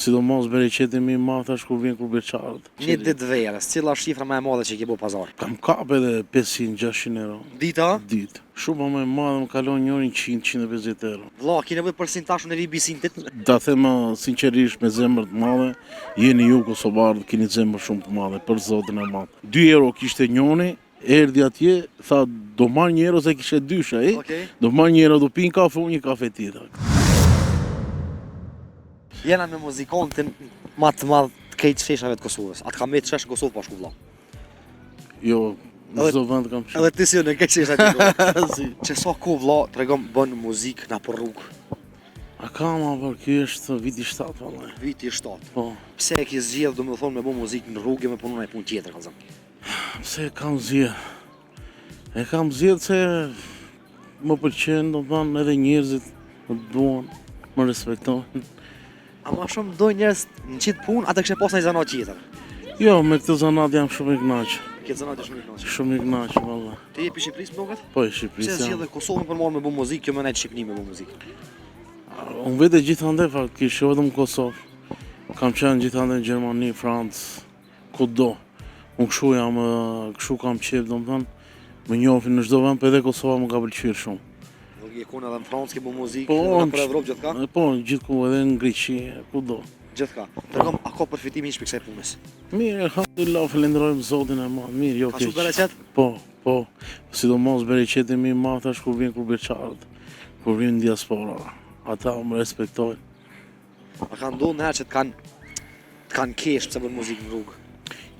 Sidomos bereqeti mi ma thash kur vjen kur beqarët. Një ditë verës, cila është shifra më e madhe që ke bërë pazar? Kam kap edhe 500-600 euro. Dita? Ditë. Shumë më e madhe më kalon një orin 100-150 euro. Vlla, ki nevojë për sintashun e ribisintit? Ta them sinqerisht me zemër të madhe, jeni ju kosovarët, keni zemër shumë të madhe, për zotin e madh. 2 euro kishte njoni, erdhi atje, tha do marr 1 euro se kishte dysh ai. Okej. Do marr 1 euro, do pin kafe, unë një kafe tjetër. Jena me muzikantin më të madh të këtij sheshave të Kosovës. Atë kam me të shesh në Kosovë pashku vlla. Jo, në çdo vend kam qenë. Edhe ti si në këtë shesha ti. Si. Që sa ku vlla, tregom bën muzikë na për rrugë. A kam për ky është viti 7 valla. Viti 7. Po. Pse e ke zgjedh domethënë me bë muzikë në rrugë me punën e punë tjetër kallzon? Pse e kam zgjedh? E kam zgjedh se më pëlqen, domethënë edhe njerëzit më duan, më respektojnë. A ma shumë dojnë njerëz në qitë punë, atë kështë pas një zanat tjetër. Jo, me këtë zanat jam shumë i kënaq. Këtë zanat e shumë i kënaqur. Shumë i kënaq valla. Ti je pi Shqipërisë më duket? Po, i Pse Shqipërisë jam. zgjedhë Kosovën për marrë me bë muzikë, kjo më nejtë Shqipëni me bë muzikë? Unë vete gjithandaj faktikisht, jo vetëm në Kosovë. Kam qenë gjithandaj në Gjermani, Francë, kudo. Unë kështu jam, kështu kam qef, domethënë, më njohin në çdo vend, po edhe Kosova më ka pëlqyer shumë. Je kon edhe në Francë ke bë muzikë, Po, edhe për Evropë gjithka? Po, gjithku edhe në Greqi, kudo. Gjithka. Tregom, a ka përfitimi hiç për kësaj punës? Mirë, alhamdulillah, falenderojmë Zotin e madh. Mirë, jo Ka shumë keq. bereqet? Po. Sidomos bereqeti mi ma thash kur vjen kur beqarët, kur vjen në diaspora. Ata më respektojnë. A ka ndodhur në herë që të kanë kesh pse bën muzikë në rrugë?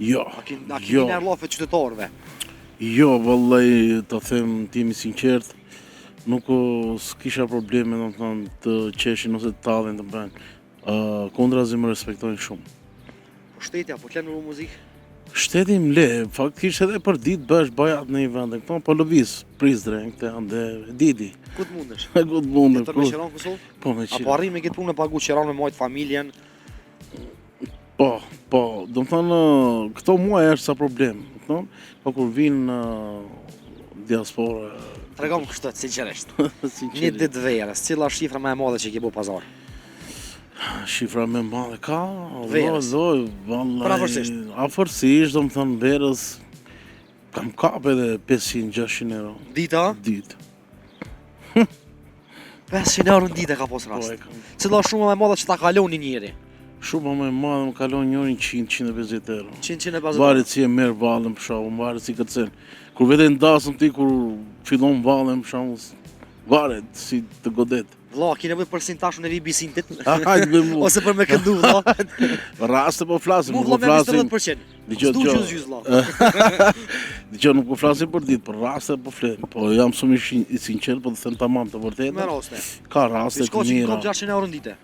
Jo, A ki jo, nerlofe qytetarëve? jo, vallai, ta them timi sinqert, nuk s'kisha probleme domethënë të qeshin ose të tallen të bëjnë. Kundrazi më respektojnë shumë. Po shteti apo kanë në muzikë? Shteti më le, faktikisht edhe për ditë bësh bajat në një vend, këto po lëviz, Prizren, këte ande, didi. Ku të mundesh? Ku të mundë, Të me qeron Kosovë? po me qenë. Apo arrim me këtë punë me pagu qeron me majtë familjen? Po, do të thënë, këto muaj është sa problem, po kur vinë në diaspora, Tregom kështu, sinqerisht. Një sinqerisht, ditë verës, cila është shifra më e madhe që ke bërë pazar? shifra me madhe ka, Verës. Afërsisht. Afërsisht, do të thënë, verës, kam kap edhe 500-600 euro, Dita? ditë. 500 euro në ditë ka pas Po, rast. e kam. Cila është shumë më e madhe që ta kalon një njeri? Shumë më e madhe më kalon një orin 100-150 euro. 100-150 Varet si e merr vallën për shkakun, varet si kërcen. Kur vete ndasëm ti kur fillon vallën për shkakun, varet si të godet. Vlla, ki nevojë për sintashun e ribisintit? Hajde me mu. Ose për me këndu, vlla? Raste po flasim, Mu nuk vlla po me flasim. 70%. Dëgjoj, S'du dëgjoj. gjys vlla. Dëgjoj, nuk po flasim për ditë, për raste po flet. Po jam shumë i sinqert, po të them tamam të Me vërtetë. raste. Ka raste Shko të që mira. kom 600 euro në ditë.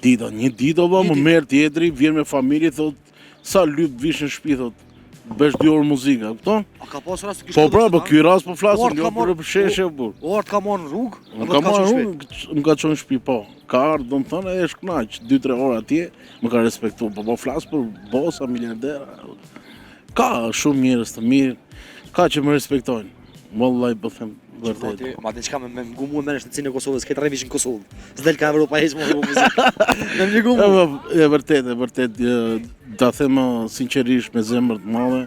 Dita, një ditë valla Një më ditë. merr tjetri, vjen me familje, thot sa lyp vish në shtëpi, thot. Bësh 2 orë muzikë, kupton? A ka pas rast të Po pra, po ky rast po flasim, Ort jo ka marrë- për sheshe burr. Ort ka marrë në rrugë? Më ka marrë unë, më ka qonë shtëpi, po. Ka ardhë, do më thënë, e është knaq, 2-3 orë atje, më ka respektu, po flasë për bosa, miljardera. Ka shumë njerëz të mirë, ka që më respektojnë. Vallai po them vërtet. Ma të qka me ngumu e menesh në cinë e Kosovës, këtë revish në Kosovë. S'del ka Evropa heq më në muzikë. Me më ngumu. E vërtet, ta them sinqerisht me zemër të madhe,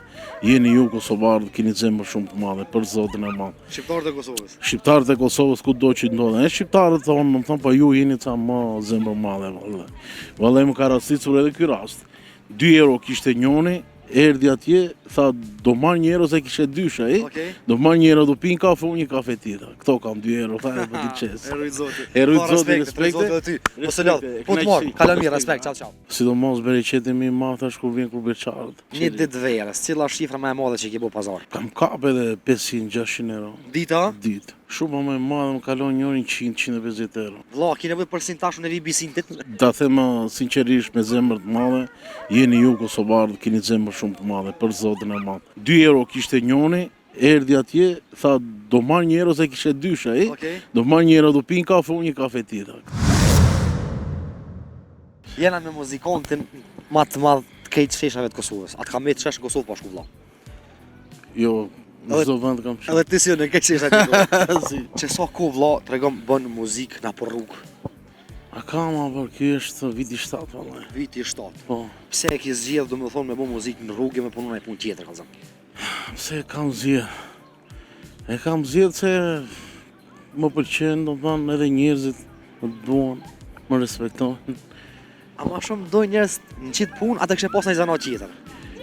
jeni ju kosovarët, keni zemër shumë të madhe, për zotin e madh. Shqiptarët e Kosovës. Shqiptarët e Kosovës kudo që ndodhen, e shqiptarët thonë, më thonë, po ju jeni ca më zemër madhe, vallai. Vallai më ka rasticur edhe ky rast. 2 euro kishte njoni, erdhi atje, tha do marr 1 euro se kishte dysh ai. Okej. Do marr 1 euro, do pin kafe, unë një kafe tjetër. Këto kam 2 euro, tha e për të qes. E rujt zoti. E rujt Pa zoti, respekte. respekte. Ty. Po se lodh. Po të marr. Kënaqësi. Kalon mirë, respekt. Ciao ciao. Sidomos bereqeti mi ma thash kur vjen kur beqarët. Një ditë verës, cila është shifra më e madhe që ke bërë pazar? Kam kap edhe 500-600 euro. Dita? Ditë. Shumë më e madhe më kalon një orin 100-150 euro. Vlla, ki nevojë për sintashun e ribisintit? Ta them sinqerisht me zemër të madhe, jeni ju kosovarët, keni zemër shumë të madhe, për zotin e madh. 2 euro kishte njoni, erdhi atje, tha do marr 1 euro se kishte dysh ai. Okej. Do marr 1 euro, do pin kafe, unë një kafe tjetër. Jena me muzikantin më të madh të këtij sheshave të Kosovës. Atë kam me të shesh në Kosovë pashku vlla. Jo, në çdo vend kam qenë. Edhe ti si në këtë shesha ti. Si. Që sa ku vlla, tregom bën muzikë na për rrugë. A kam, por ky është viti 7, vallai. Viti 7. Po. Pse e ke zgjedh domethënë me bë muzikë në rrugë me punu në punë tjetër kallzon? Pse e kam zgjedh? E kam zgjedh se më pëlqen, domethënë edhe njerëzit më duan, më respektojnë. A ma shumë dojnë njerëz në qitë punë, ata kështë pas një zanat tjetër.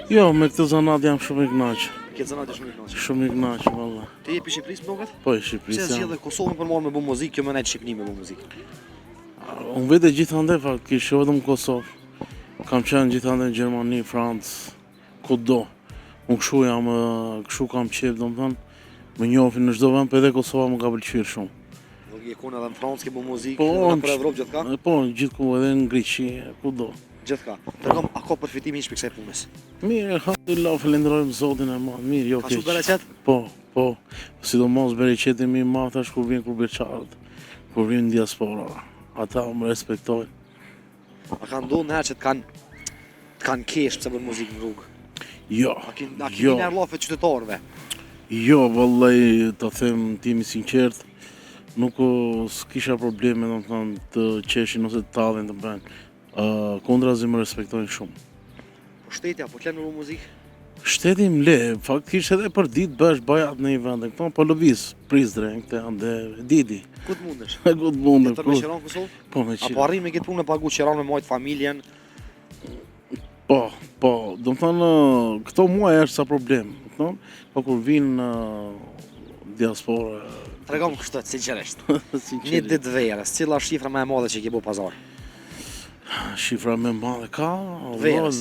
Jo, me këtë zanat jam shumë i kënaqur. Këtë zanat e shumë i kënaqur. Shumë i kënaqur, valla. Ti je pi Shqipërisë më duket? Po, i Pse Shqipërisë jam. zgjedhë Kosovën për marrë me bë muzikë, kjo më nejtë Shqipëni me bë muzikë? Unë vete gjithandaj faktikisht, jo vetëm Kosovë. Kam qenë gjithandaj në Gjermani, Francë, kudo. Unë kështu kam qef, domethënë, më njohin në çdo vend, po edhe Kosova më ka pëlqyer shumë. Nuk je kun edhe në Francë ke bë muzikë, Po, edhe për Evropë gjithka? Po, gjithku edhe në Greqi, kudo. Gjithka. Tregom, a ka përfitimi hiç për kësaj punës? Mirë, alhamdulillah, falenderojmë Zotin e madh. Mirë, jo Ka keq. shumë bereqet? Po. Sidomos bereqeti më i madh është kur vjen kurbeçarët, kur vjen diaspora. Ata më respektojnë. A ka ndodhur në herë që të kanë kesh pse bën muzikë në rrugë? Jo. A ki Jo. vjen rllafe qytetarëve? Jo, vallai, të them timi sinqert, nuk s'kisha probleme, domethënë, të qeshin ose të tallen të bëjnë. Kundrazi më respektojnë shumë. Po shtetja, po kanë me bë muzikë? Shteti më le, faktikisht edhe për ditë bësh bajat në një vend, këto po lëviz, Prizre, këte ande, Didi. Ku të mundesh? Ku të mundë, Të me qiron Kosovë? po me Apo arrin me këtë punë me pagu qiron me majtë familjen? Po, do të thënë, këto muaj është sa problem, kupton? Po kur vinë diaspora, Tregom kështu, sinqerisht. Një sinqerisht, ditë verës, cila është shifra më e madhe që ke bë pazar? shifra me madhe ka, Verës.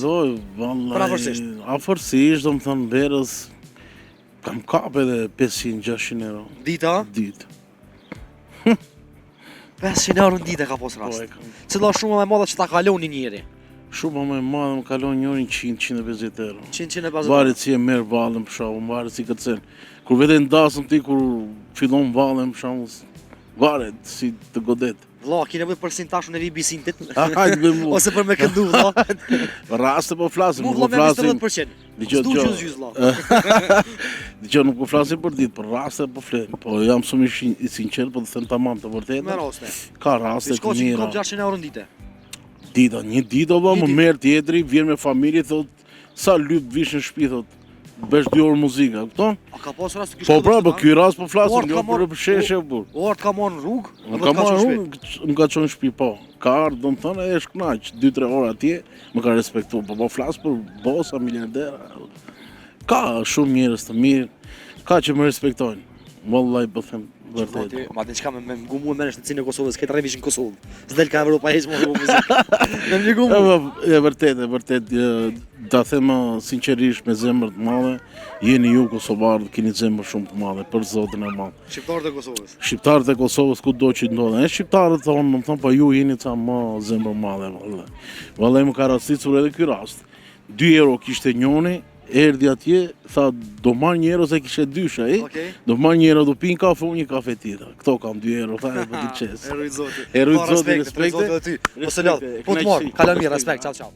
vallai, Afërsisht. Afërsisht, do të thënë, verës, kam kap edhe 500-600 euro Dita? ditë. 500 euro në ditë e ka pos Po, rast. e kam. Cila është shumë më e madhe që ta kalon një njeri? Shumë më e madhe më kalon njërin 100-150 euro. 100-150 Varet si e merr vallën për shkakun, varet si kërcen. Kur vete ndasëm ti kur fillon vallën për shkakun, varet si të godet. Vlla, ki nevojë për sintash në bisintit? Hajde me mua. Ose për me këndu, vlla? Raste po flasim, Mu nuk vlla po me flasim. 30%. Dgjoj, S'du dgjoj. gjys vlla. Dgjoj, nuk po flasim për ditë, për raste po flet. Po jam shumë i sinqert, po të them tamam të Me vërtetë. raste. Ka raste Diçka të që mira. kom 600 euro në ditë. Dita, një ditë o Një më ditë. merr tjetri, vjen me familje, thot, sa lyp vish në shtëpi, thot, bësh 2 orë muzika, kupton? A ka pas rast të Po pra, po ky rast po flasim, Ort jo ka marrë- për sheshe, burr. Ort ka marrë në rrugë? Më ka marrë unë, më ka qonë në shtëpi, po. Ka ardhë, do më thënë, e është knaq, 2-3 orë atje, më ka respektu, po flasë për bosa, miljardera. Ka shumë njerëz të mirë, ka që më respektojnë. Vallai, po them vërtet. Ma diçka me ngumu me në cinë e Kosovës, këtë rrevish në Kosovë. S'del ka Evropa heq më bë muzikë. Me më ngumu. E vërtet, ta them sinqerisht me zemër të madhe, jeni ju kosovarët, keni zemër shumë të madhe për Zotin e madh. Shqiptarët e Kosovës. Shqiptarët e Kosovës kudo që ndodhen, e shqiptarët thonë, më thonë, po ju jeni ca më zemër madhe, vallai. Vallai më ka rasticur edhe ky rast. 2 euro kishte njoni, erdhi atje, tha do marr 1 euro se kishte dysha, Okej. do marr 1 euro, do pin kafe, unë një kafe tjetër. Këto kam 2 euro, tha e për të qes. Erujt zoti. Erujt Pa zoti, respekte. respekte. Po se lodh. Po të marr. Kalon mirë, respekt. Ciao ciao.